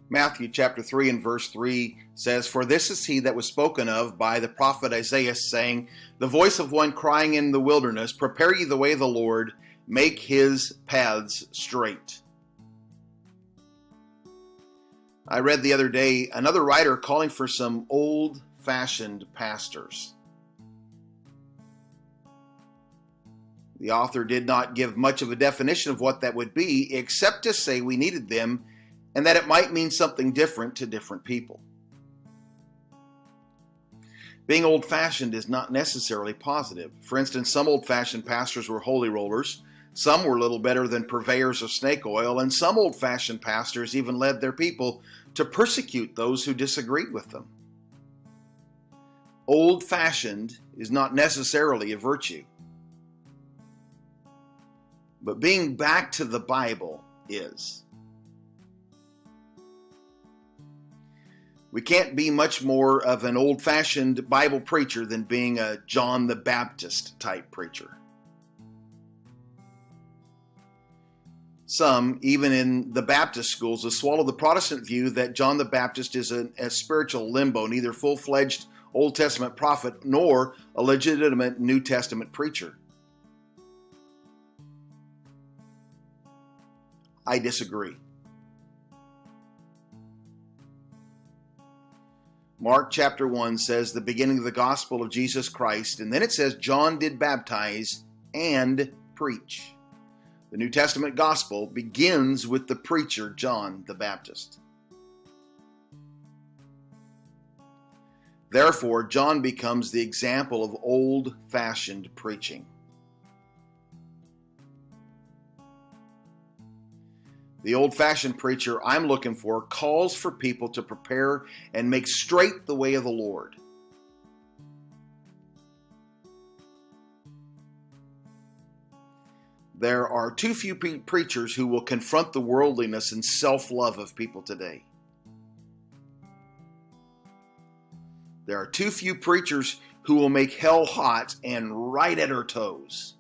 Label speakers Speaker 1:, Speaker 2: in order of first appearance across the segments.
Speaker 1: Matthew chapter 3 and verse 3 says, "For this is he that was spoken of by the prophet Esaias, saying, The voice of one crying in the wilderness, Prepare ye the way of the Lord, make his paths straight." I read the other day another writer calling for some old-fashioned pastors. The author did not give much of a definition of what that would be, except to say we needed them and that it might mean something different to different people. Being old-fashioned is not necessarily positive. For instance, some old-fashioned pastors were holy rollers, some were little better than purveyors of snake oil, and some old-fashioned pastors even led their people to persecute those who disagreed with them. Old-fashioned is not necessarily a virtue. But being back to the Bible is. We can't be much more of an old-fashioned Bible preacher than being a John the Baptist type preacher. Some, even in the Baptist schools, have swallowed the Protestant view that John the Baptist is a spiritual limbo, neither full-fledged Old Testament prophet nor a legitimate New Testament preacher. I disagree. Mark chapter 1 says the beginning of the gospel of Jesus Christ, and then it says John did baptize and preach. The New Testament gospel begins with the preacher John the Baptist. Therefore, John becomes the example of old-fashioned preaching. The old-fashioned preacher I'm looking for calls for people to prepare and make straight the way of the Lord. There are too few preachers who will confront the worldliness and self-love of people today. There are too few preachers who will make hell hot and right at her toes.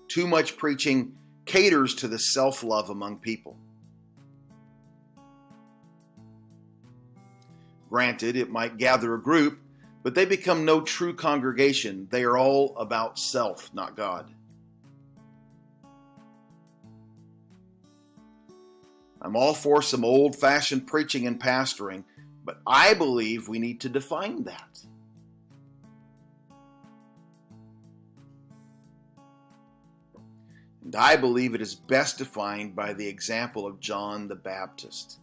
Speaker 1: Too much preaching caters to the self-love among people. Granted, it might gather a group, but they become no true congregation. They are all about self, not God. I'm all for some old-fashioned preaching and pastoring, but I believe we need to define that. And I believe it is best defined by the example of John the Baptist.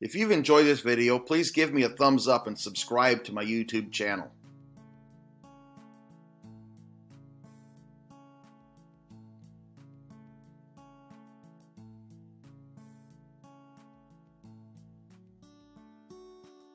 Speaker 1: If you've enjoyed this video, please give me a thumbs up and subscribe to my YouTube channel.